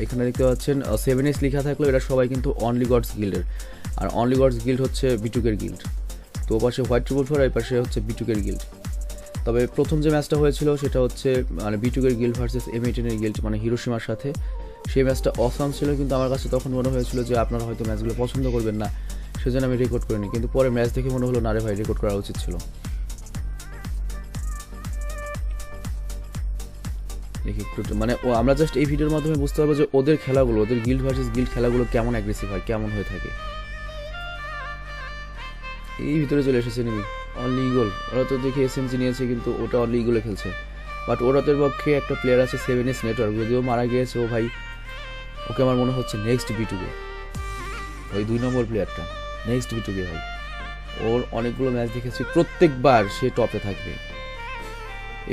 এখানে দেখতে পাচ্ছেন 7S লেখা থাকলেও এরা সবাই কিন্তু অনলি গডস গিল্ডের, আর অনলি গডস গিল্ড হচ্ছে বিটুকের গিল্ড। তো ও পাশে হোয়াইট ট্রিপল ফোর, এই পাশে হচ্ছে বিটুকের গিল্ড। তবে প্রথম যে ম্যাচটা হয়েছিল সেটা হচ্ছে মানে বিটুকের গিল্ড ভার্সেস M18-এর গিল্ড, মানে হিরোশিমার সাথে। সেই ম্যাচটা অসাম ছিল, কিন্তু আমার কাছে তখন মনে হয়েছিল যে আপনারা হয়তো ম্যাচগুলো পছন্দ করবেন না, সেজন্য আমি রেকর্ড করিনি। কিন্তু পরে ম্যাচ দেখে মনে হলো না রে ভাই, রেকর্ড করা উচিত ছিল। দেখি একটু মানে আমরা জাস্ট এই ভিডিওর মাধ্যমে বুঝতে পারবো যে ওদের খেলাগুলো, ওদের গিল্ড ভার্সেস গিল্ড খেলাগুলো কেমন অ্যাগ্রেসিভ হয়, কেমন হয়ে থাকে। এই ভিতরে চলে এসেছে এনিমি অনলি ইগল। ওরা তো দেখে SMG নিয়েছে, কিন্তু ওটা অনলি ইগলে খেলছে। বাট ওরাতের পক্ষে একটা প্লেয়ার আছে 7S নেটওয়ার্ক, যদিও মারা গিয়েছে ও ভাই, ওকে আমার মনে হচ্ছে নেক্সট বিটুকে, ওই 2 নম্বর প্লেয়ারটা নেক্সট বিটুকে ভাই। ওর অনেকগুলো ম্যাচ দেখেছি, প্রত্যেকবার সে টপে থাকবে।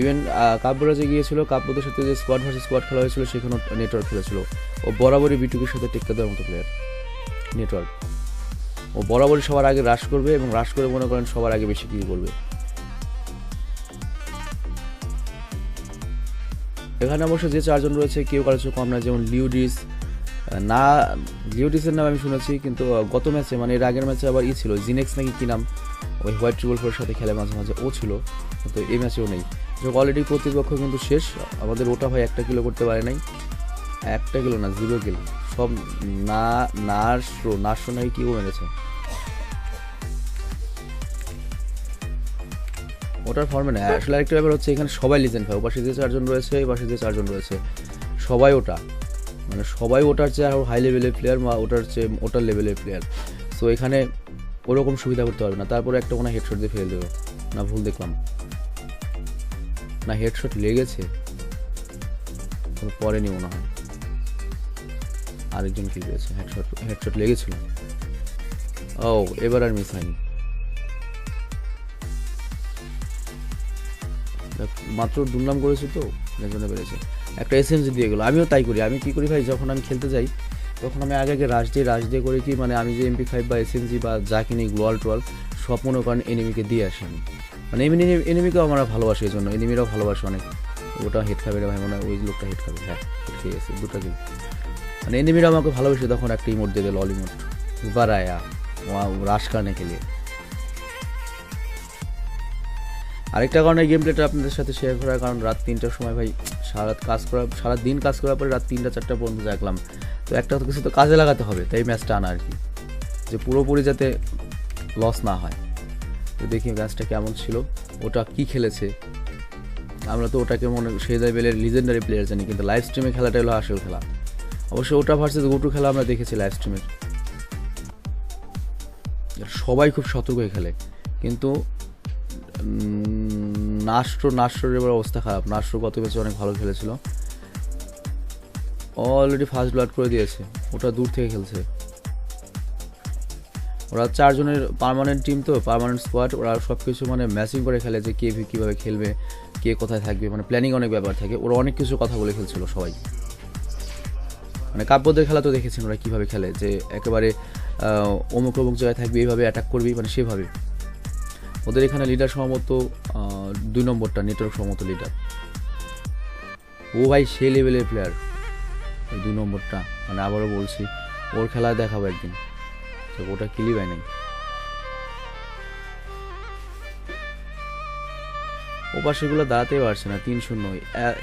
ইভেন কাব্যরাজে গিয়েছিল, কাব্যদের সাথে যে স্কোয়াড ভার্সেস স্কোয়াড খেলা হয়েছিল সেখানেও নেটওয়ার্ক খেলেছিল। ও বরাবরই বিটুকের সাথে টেক্কা দেওয়ার মতো প্লেয়ার নেটওয়ার্ক। ও বরাবরই সবার আগে রাশ করবে, এবং রাশ করে মনে করেন সবার আগে বেশি কিল করবে। এখানে অবশ্য যে 4 জন রয়েছে কেউ কারো চেয়ে কম না, যেমন লিউডিস। না, লিউডিসের নাম আমি শুনেছি, কিন্তু গত ম্যাচে মানে এর আগের ম্যাচে আবার ছিল জিনেক্স নাকি কি নাম, ওই হোয়াইট ট্রিপল ফোরের সাথে খেলে মাঝে মাঝে, ও ছিল, তো এই ম্যাচেও নেই। অলরেডি প্রতিপক্ষ কিন্তু শেষ, আমাদের ওটা ভাই 1টা কিলো করতে পারে নাই, 1টা কিলো না 0 কিল, সব নার্সো নাকি কিও মেরেছে। ওটার ফর্মে না আসলে। আরেকটা ব্যাপার হচ্ছে এখানে সবাই লিজেন্ড ভাই, ওপাশে যে 4 জন রয়েছে, এই পাশে যে 4 জন রয়েছে, সবাই ওটা মানে সবাই ওটার চেয়ে আরও হাই লেভেলের প্লেয়ার, বা ওটার চেয়ে ওটার লেভেলের প্লেয়ার। সো এখানে ওরকম সুবিধা করতে পারবে না। তারপরে একটা কোনো হেডশট দিয়ে ফেলে দেবো না, ভুল দেখলাম না, হেডশট লেগেছে পরে নি মনে হয়, আরেকজন কি পেয়েছে, হেডশট লেগেছিল। ও এবার আর মিস হয়নি, মাত্র দুর্নাম করেছে তো এর জন্য বেড়েছে। একটা SMG দিয়ে গেলো। আমিও তাই করি। আমি কী করি ভাই, যখন আমি খেলতে যাই তখন আমি আগে রাশ দিয়ে করে কি মানে আমি যে MP5 বা SMG বা যা কিনি গ্লোয়াল টোয়াল সব মনে করেন এনিমিকে দিয়ে আসি আমি। মানে এনিমিকেও আমরা ভালোবাসি, এই জন্য এনিমিরাও ভালোবাসে অনেক। ওটা হেড খাবে রে ভাই, মনে হয় ওই লোকটা হেড খাবে। হ্যাঁ হেড খেয়ে গেছে 2টা কিল। মানে এনিমিরা আমাকে ভালোবাসে, তখন একটা ইমোট দিয়ে দিল, অল ইমোট বারায়া রাশ কারণে খেলিয়ে। আরেকটা কারণে গেম প্লেটা আপনাদের সাথে শেয়ার করার কারণ, রাত 3টার সময় ভাই সারাদিন কাজ করার পরে রাত 3টা-4টা পর্যন্ত জাগলাম, তো একটা কিছু তো কাজে লাগাতে হবে, তাই ম্যাচটা আনা আর কি, যে পুরোপুরি যাতে লস না হয়। তো দেখি ম্যাচটা কেমন ছিল, ওটা কি খেলেছে। আমরা তো ওটাকে সেই লেভেলের লিজেন্ডারি প্লেয়ার জানি, কিন্তু লাইভ স্ট্রিমে খেলাটা হলো আসল খেলা। অবশ্য ওটা ভার্সেস গোটু খেলা আমরা দেখেছি লাইভ স্ট্রিমের, সবাই খুব সতর্ক হয়ে খেলে। কিন্তু নাস্ট্রোর এবার অবস্থা খারাপ। নাস্ট্রো গত ম্যাচে অনেক ভালো খেলেছিল, অলরেডি ফার্স্ট ব্লাড করে দিয়েছে। ওটা দূর থেকে খেলছে, ওরা 4 জনের পার্মানেন্ট টিম, তো পার্মানেন্ট স্কোয়াড, ওরা সব কিছু মানে ম্যাচিং করে খেলে, যে কে কীভাবে খেলবে, কে কোথায় থাকবে, মানে প্ল্যানিং অনেক ব্যাপার থাকে। ওরা অনেক কিছু কথা বলে খেলছিল সবাই। মানে কাব্যদের খেলা তো দেখেছেন ওরা কীভাবে খেলে, যে একেবারে অমুক জায়গায় থাকবে, এইভাবে অ্যাটাক করবি, মানে সেভাবে। ওদের এখানে লিডার সম্ভবত 2 নম্বরটা নেটওয়ার্ক সম্ভবত লিডার, ও ভাই সেই লেভেলের প্লেয়ার ওই 2 নম্বরটা। মানে আবারও বলছি, ওর খেলা দেখাবো একদিন, তো ওটা কিলি ভাই নাই। ও পাশেগুলো দাঁড়াতেই পারছে না, 3-0।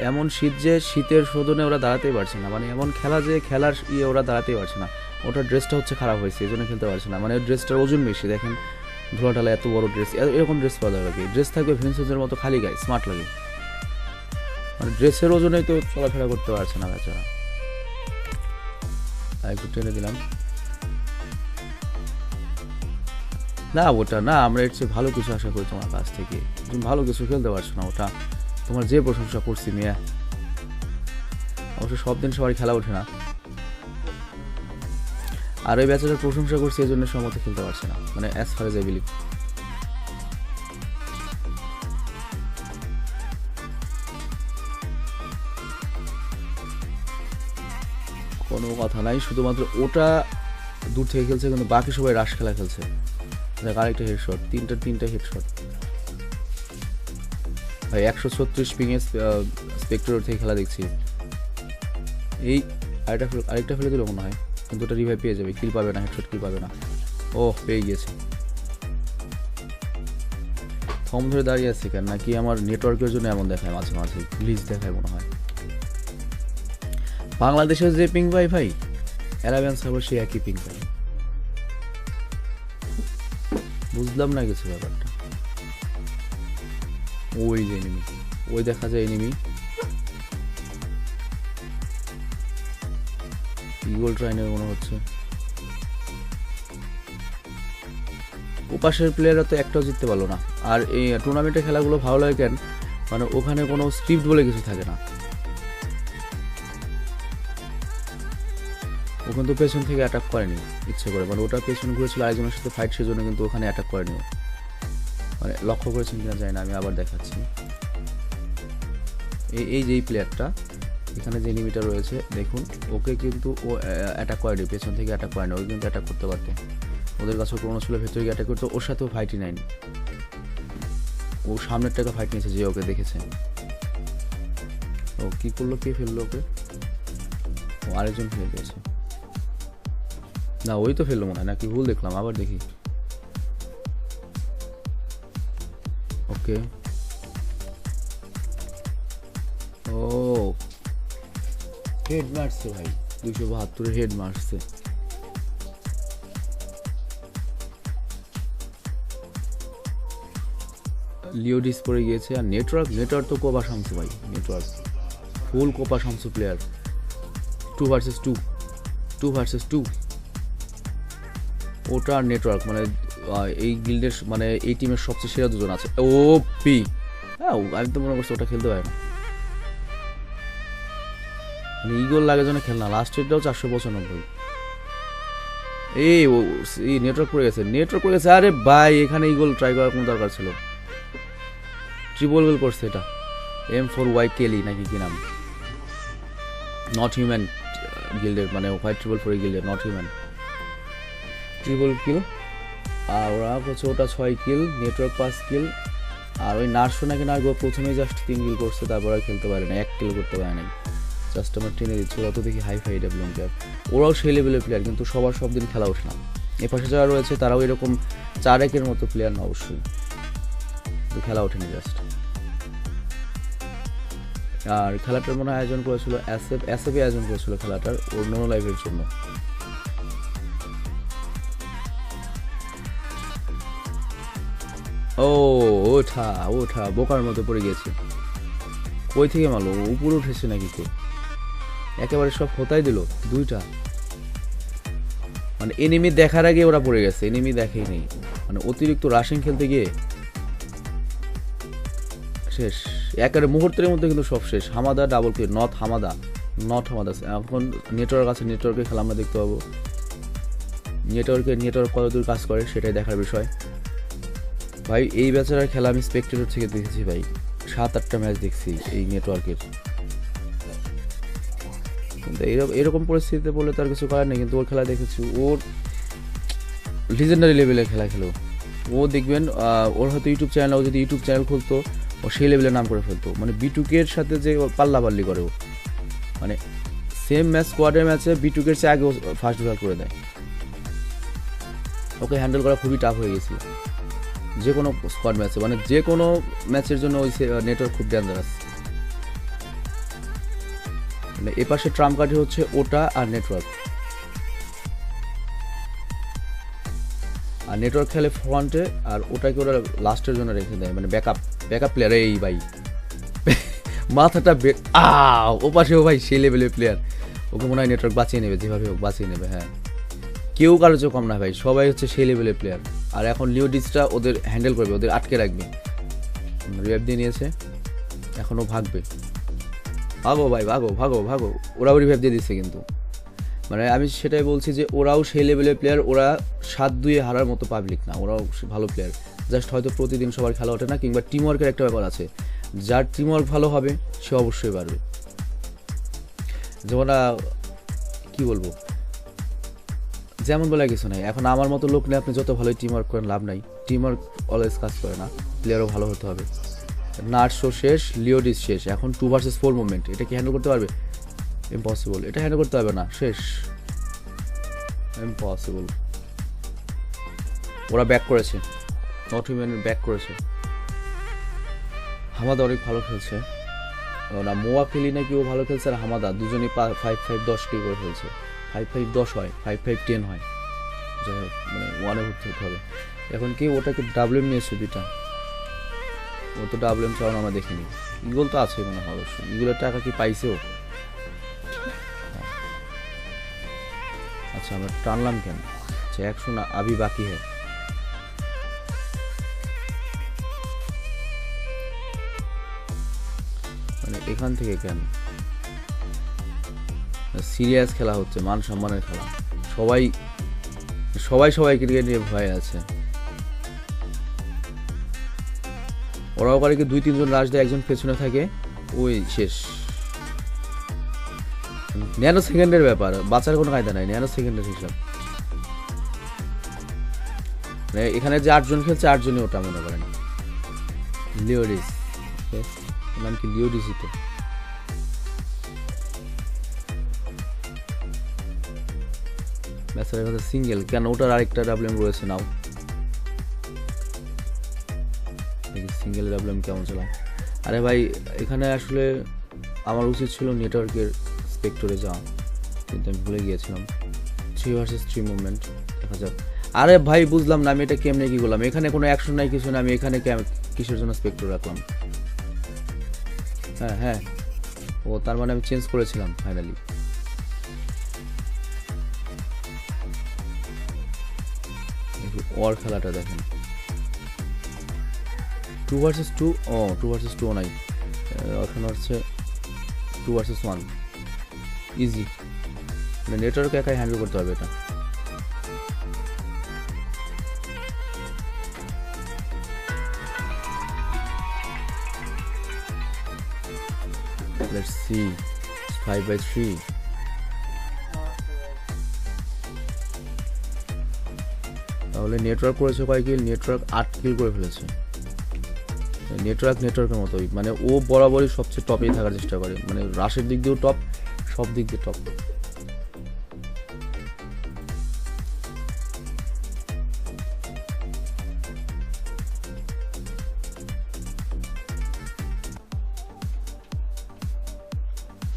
এমন শীত যে শীতের শোধনে ওরা দাঁড়াতেই পারছে না, মানে এমন খেলা যে খেলার ওরা দাঁড়াতেই পারছে না। ওটার ড্রেসটা হচ্ছে খারাপ হয়েছে, এই জন্য খেলতে পারছে না। মানে ড্রেসটার ওজন বেশি, দেখেন ধুলাটালা এত বড় ড্রেস, এরকম ড্রেস পাওয়া যাবে কি? ড্রেস থাকবে ভিনসেন্সের মতো খালি গায়ে, স্মার্ট লাগে। মানে ড্রেসের ওজনেই তো চলাফেরা করতে পারছে না বেচারা। একটু টেনে দিলাম না, ওটা না, আমরা এর চেয়ে ভালো কিছু আশা করি তোমার কাছ থেকে। তুমি ভালো কিছু খেলতে পারছো না, ওটা তোমার যে প্রশংসা করছি মিয়া। অবশ্য সব দিন সবাই খেলা ওঠে না, আর ওই ব্যাচের প্রশংসা করছি এই জন্য সম্মত খেলতে পারছে না, মানে as far age I believe. কোনো কথা নাই, শুধুমাত্র ওটা দূর থেকে খেলছে, কিন্তু বাকি সবাই রাশ খেলা খেলছে। দেখ আরেকটা হেডশট, তিনটা হেডশট ভাই। 136 পিংয়ে স্পেক্টর থেকে খেলা দেখছি। আরেকটা ফেলে দিল মনে হয়, কিন্তু ওটা রিভাইভ পেয়ে যাবে, কিল পাবে না, হেডশট কিল পাবে না। ওহ, পেয়ে গিয়েছে। থম ধরে দাঁড়িয়ে আছে কেন, নাকি আমার নেটওয়ার্কের জন্য এমন দেখায় মাঝে মাঝে, গ্লিচ দেখায় মনে হয়। বাংলাদেশের যে পিং পাই ভাই, অ্যারাবিয়ান সার্ভার সেই একই পিং পাই, বুঝলাম না কিছু ব্যাপারটা। ওই যে এনিমি, ওই দেখা যায় এনিমি, ইগল ট্রাইনের মনে হচ্ছে। ওপাশের প্লেয়াররা তো একটাও জিততে পারলো না। আর এই টুর্নামেন্টের খেলাগুলো ভালো লাগে কেন, মানে ওখানে কোনো স্ক্রিপ্ট বলে কিছু থাকে না। ও কিন্তু পেছন থেকে অ্যাটাক করেনি ইচ্ছে করে, মানে ওটা পেছন ঘুরেছিল আরেকজনের সাথে ফাইট, সেজন্য কিন্তু ওখানে অ্যাটাক করেনি। মানে লক্ষ্য করেছেন কিনা যায় না, আমি আবার দেখাচ্ছি। এই যে প্লেয়ারটা এখানে যে এনিমিটা রয়েছে দেখুন, ওকে কিন্তু ও অ্যাটাক করেনি, পেছন থেকে অ্যাটাক করেনি, ওই কিন্তু অ্যাটাক করতে পারতো। ওদের কাছে কোনো ছিল ভেতরে গিয়ে অ্যাটাক করতো, ওর সাথেও ফাইটই নেয়নি। ও সামনের টাকা ফাইট নিয়েছে, যে ওকে দেখেছে। ও কি করলো, কে ফেললো ওকে? ও আরেকজন ফেলে দিয়েছে। না, ওই তো ফেললো মনে হয়, নাকি ভুল দেখলাম, আবার দেখি। ওকে, ও হেড মারছে ভাই, 272 হেড মারছে। লিওডিস পড়ে গিয়েছে। আর নেটওয়ার্ক তো কোপা শামসু ভাই, নেটওয়ার্ক ফুল কোপা শামসু প্লেয়ার। 2 ভার্সেস 2 ওটা আর নেটওয়ার্ক, মানে এই গিল্ডের, মানে এই টিমের সবচেয়ে সেরা দুজন আছে। ও পি, হ্যাঁ আমি তো মনে করছি ওটা খেলতে পারে না, মানে ইগল লাগে জন্য খেলনা। লাস্ট রেটটাও 495। এই নেটওয়ার্ক পড়ে গেছে। আরে ভাই, এখানে ইগল ট্রাই করার কোনো দরকার ছিল? ট্রিপল গোল করছে এটা, M4Y কেলি নাকি কি নাম, নট হিউম্যান গিল্ডের, মানে হোয়াইট ট্রিপল 4 গিল্ডের নট হিউম্যান ট্রিপল কিল। আর ওরা হচ্ছে ওটা 6 কিল, নেটওয়ার্ক 5 কিল। আর ওই নার্সও নাকি প্রথমেই জাস্ট 3 কিল করছে, তারপর আর খেলতে পারে না, 1 কিল করতে পারে নাই। জাস্ট আমার টেনে দিচ্ছে, ওরা তো দেখি হাই ডেভেলপ প্লেয়ার, ওরাও সেই লেভেলের প্লেয়ার, কিন্তু সবার সব দিন খেলা ওঠে না। এপাশে যারা রয়েছে তারাও এরকম 4-1-এর মতো প্লেয়ার না অবশ্যই, খেলা ওঠেনি জাস্ট। আর খেলাটার মনে আয়োজন করেছিল এসএফ আয়োজন করেছিল খেলাটার, ওর নোনো লাইভের জন্য। ও ওঠা বোকার মতো পড়ে গিয়েছে। কই থেকে মারলো, উপরে উঠেছে নাকি কে? একেবারে সব হতাই দিল 2টা, মানে এনিমি দেখার আগে ওরা পড়ে গেছে, এনিমি দেখেই নেই, মানে অতিরিক্ত রাশিং খেলতে গিয়ে শেষ একেবারে মুহূর্তের মধ্যে, কিন্তু সব শেষ। হামাদা ডাবল কিল, নট হামাদা। এখন নেটওয়ার্ক আছে, নেটওয়ার্কে খেলা আমরা দেখতে পাবো। নেটওয়ার্ক কতদূর কাজ করে সেটাই দেখার বিষয় ভাই। এই বেচারার খেলা আমি স্পেক্টেটর থেকে দেখেছি ভাই, 7-8টা ম্যাচ দেখছি এই নেটওয়ার্কের। কিন্তু এরকম পরিস্থিতিতে বলে তার কিছু করার নেই, কিন্তু ওর খেলা দেখেছি, ওর লিজেন্ডারি লেভেলের খেলা খেলো ও। দেখবেন ওর হয়তো ইউটিউব চ্যানেল, ও যদি ইউটিউব চ্যানেল খুলতো, ও সেই লেভেলের নাম করে ফেলতো। মানে বিটুকের সাথে যে পাল্লাপাল্লি করে ও, মানে সেম ম্যাচ, স্কোয়াডের ম্যাচে বিটুকের চেয়ে আগে ফার্স্ট রেজাল্ট করে দেয়। ওকে হ্যান্ডেল করা খুবই টাফ হয়ে গেছিল যে কোনো স্কোয়াড ম্যাচে, মানে যে কোনো ম্যাচের জন্য ওই নেটওয়ার্ক খুব ডেঞ্জারাস। মানে এপাশে ট্রাম্প কার্ডে হচ্ছে ওটা আর নেটওয়ার্ক। আর নেটওয়ার্ক খেলে ফ্রন্টে, আর ওটাকে ওরা লাস্টের জন্য রেখে দেয়, মানে ব্যাকআপ প্লেয়ার। এই ভাই মাথাটা ওপাশেও ভাই সেই লেভেলের প্লেয়ার, ওকে মনে হয় নেটওয়ার্ক বাঁচিয়ে নেবে, যেভাবে হোক বাঁচিয়ে নেবে। হ্যাঁ, কেউ কারো চেয়ে কম না ভাই, সবাই হচ্ছে সেই লেভেলের প্লেয়ার। আর এখন লিওডিসটা ওদের হ্যান্ডেল করবে, ওদের আটকে রাখবে। রিভাইভ দিয়ে নিয়েছে, এখনও ভাগবে। ভাগো ভাই, ভাগো। ওরাও রিভাইভ দিয়ে দিচ্ছে, কিন্তু মানে আমি সেটাই বলছি যে ওরাও সেই লেভেলের প্লেয়ার। ওরা 7-2 হারার মতো পাবলিক না, ওরাও ভালো প্লেয়ার। জাস্ট হয়তো প্রতিদিন সবার খেলা ওঠে না, কিংবা টিমওয়ার্কের একটা ব্যাপার আছে। যার টিমওয়ার্ক ভালো হবে সে অবশ্যই পারবে। যেমন কি বলবো, যেমন বলে কিছু নাই। এখন আমার মতো লোক নেই, আপনি যত ভালোই টিমওয়ার্ক করেন লাভ নাই, টিমওয়ার্ক অলওয়েজ কাজ করে না, প্লেয়ারও ভালো হতে হবে। নার্সও শেষ, লিওডিস শেষ, এখন 2 ভার্সেস 4 মুভমেন্ট, এটা কি হ্যান্ডেল করতে পারবে? ইম্পসিবল, এটা হ্যান্ডেল করতে হবে না, শেষ, ইম্পসিবল। ওরা ব্যাক করেছে, নট ইভেন ব্যাক করেছে। হামাদা অনেক ভালো খেলছে না, মোয়া খেলি নাকি ও ভালো খেলছে, আর হামাদা দুজনেই 5-5-10 কি করে খেলছে। 5-5-10 হয়, 5-5-10 হয়, যাই হোক মানে ওয়ানে ভর্তি হতে হবে। এখন কি ওটাকে ডাব্লিউএম নিয়েছে দুইটা, ও তো ডাব্লিউএম চালানো আমরা দেখিনি। ইগল তো আছে মনে হয়, অবশ্যই ইগলের টাকা কি পাইছেও। আচ্ছা আমরা টানলাম কেন? আচ্ছা 100 না আবি বাকি হ্যাঁ। মানে এখান থেকে কেন? সিরিয়াস খেলা হচ্ছে, মান সম্মানের খেলা, সবাই সবাই সবাই ক্রিকেট নিয়ে ভয় আছে। ওরাও করে কি 2-3 জন লাস্ট দেয়, একজন পেছনে থাকে, ওই শেষ। ন্যানো সেকেন্ডের ব্যাপার, বাঁচার কোনো কায়দা নাই, ন্যানো সেকেন্ডের হিসাব। মানে এখানে যে 8 জন খেলছে 8 জনই ওটা মনে করেন। লিওডিস, নাম কি লিওডিসই তো। ম্যাচের কথা সিঙ্গেল কেন? ওটার আরেকটা ডাব্লিউএম রয়েছে, নাও সিঙ্গেল ডাব্লিউএম কেমন চলা। আরে ভাই এখানে আসলে আমার উচিত ছিল নেটওয়ার্কের স্পেক্টরে যাওয়া, কিন্তু আমি ভুলে গিয়েছিলাম। 3 vs 3 মুভমেন্ট দেখা যাক। আরে ভাই বুঝলাম না আমি এটা কেমনে কি করলাম, এখানে কোনো অ্যাকশন নাই কিছু না, আমি এখানে কিসের জন্য স্পেক্টর রাখলাম? হ্যাঁ হ্যাঁ, ও তার মানে আমি চেঞ্জ করেছিলাম ফাইনালি। ওর খেলাটা দেখেন, 2 vs 2, ও 2 vs 2 নাই, ওখানে হচ্ছে 2 vs 1 ইজি। মানে নেটওয়ার্ক একাই হ্যান্ডেল করতে হবে এটা। Let's see, 5/3। তাহলে নেটওয়ার্ক করেছে কয় কিল? নেটওয়ার্ক 8 কিল করে ফেলেছে। নেটওয়ার্কের মতোই, মানে ও বরাবরই সবচেয়ে টপেই থাকার চেষ্টা করে, মানে রাশের দিক দিয়েও টপ, সব দিক দিয়ে টপ।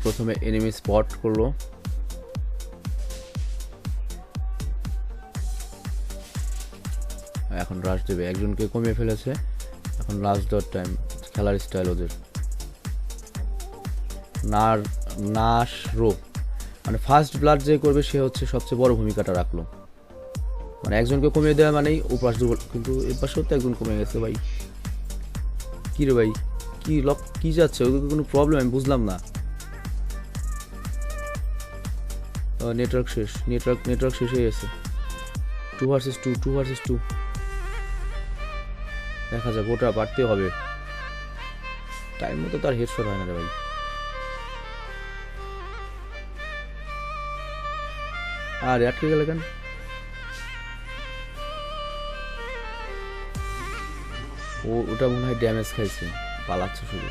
প্রথমে এনিমি স্পট করলো, এখন রাশ দেবে, একজনকে কমিয়ে ফেলেছে, এখন লাস্ট ডট টাইম। খেলার স্টাইল ওদের নাশ রো, মানে ফার্স্ট ব্লাড যে করবে সে হচ্ছে সবচেয়ে বড় ভূমিকাটা রাখলো। মানে একজনকে কমিয়ে দেওয়া মানেই ও পাশ দুর্বল, কিন্তু এর পাশেও তো একজন কমে গেছে ভাই। কি রে ভাই, কি লক কি যাচ্ছে, ওদের কোনো প্রবলেম আমি বুঝলাম না। নেটওয়ার্ক শেষ, নেটওয়ার্ক শেষ হয়ে গেছে। 2 vs 2 দেখা যাক, ওটা পারতে হবে, টাইম মতো তো আর হেডশট হয় না রে ভাই। আর আটকে গেল কেন? ওটা মনে হয় ড্যামেজ খাইছে, পালাচ্ছে শুধু,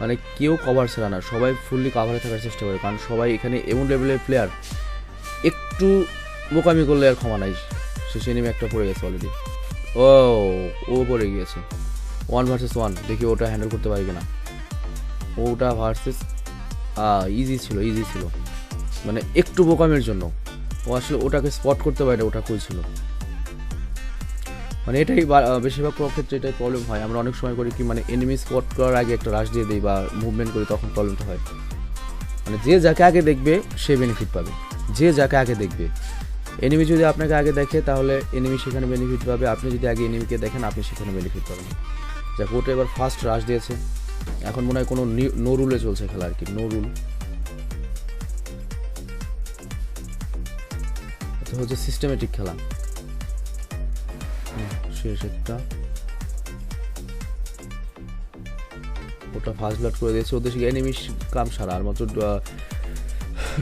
মানে কেউ কভার ছাড়া না, সবাই ফুললি কভারে থাকার চেষ্টা করে, কারণ সবাই এখানে এমন লেভেলের প্লেয়ার, একটু বোকামি করলে আর ক্ষমা নাই। শেষে নেমে একটা পড়ে গেছে অলরেডি, ও পড়ে গিয়েছে। 1 vs 1, দেখি ওটা হ্যান্ডেল করতে পারি কিনা। ওটা ভার্সেস ইজি ছিল, মানে একটু বোকামের জন্য ও আসলে ওটাকে স্পট করতে পারে, ওটা কই ছিল। মানে এটাই বেশিরভাগ ক্ষেত্রে এটাই প্রবলেম হয়, আমরা অনেক সময় করি কি, মানে এনিমি স্পট করার আগে একটা রাশ দিয়ে দিই বা মুভমেন্ট করি, তখন প্রবলেমটা হয়। মানে যে যাকে আগে দেখবে সে বেনিফিট পাবে, যে যাকে আগে দেখবে। এনিমি যদি আপনাকে আগে দেখে তাহলে এনিমি সেখানে বেনিফিট পাবে, আপনি যদি আগে এনিমিকে দেখেন আপনি সেখানে বেনিফিট পাবেন। যাক, ওটা এবার ফার্স্ট রাশ দিয়েছে, এখন মনে হয় কোনো নো রুলে চলছে খেলা আর কি, নো রুল। এটা হচ্ছে সিস্টেমেটিক খেলা। শেষ একটা, ওটা ফার্স্ট ব্লাড করে দিয়েছে, ওদের এনিমি কাম সারা, আর মাত্র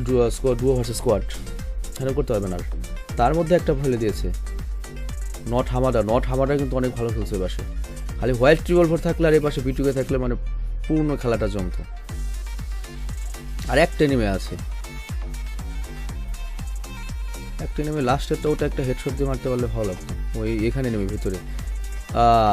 ডুও ভার্সেস স্কোয়াড হ্যান্ডেল করতে পারবে না। তার মধ্যে একটা ফেলে দিয়েছে নট হামাডা কিন্তু অনেক ভালো খেলছে এ পাশে, খালি হোয়াইট রিভলভার থাকলে আর এই পাশে বিটুকে থাকলে মানে পূর্ণ খেলাটা জমতো। আর একটা নেমে আছে, একটা নেমে লাস্টেরটা, ওটা একটা হেডশট দিয়ে মারতে পারলে ভালো লাগতো। ওই এখানে নেমে ভিতরে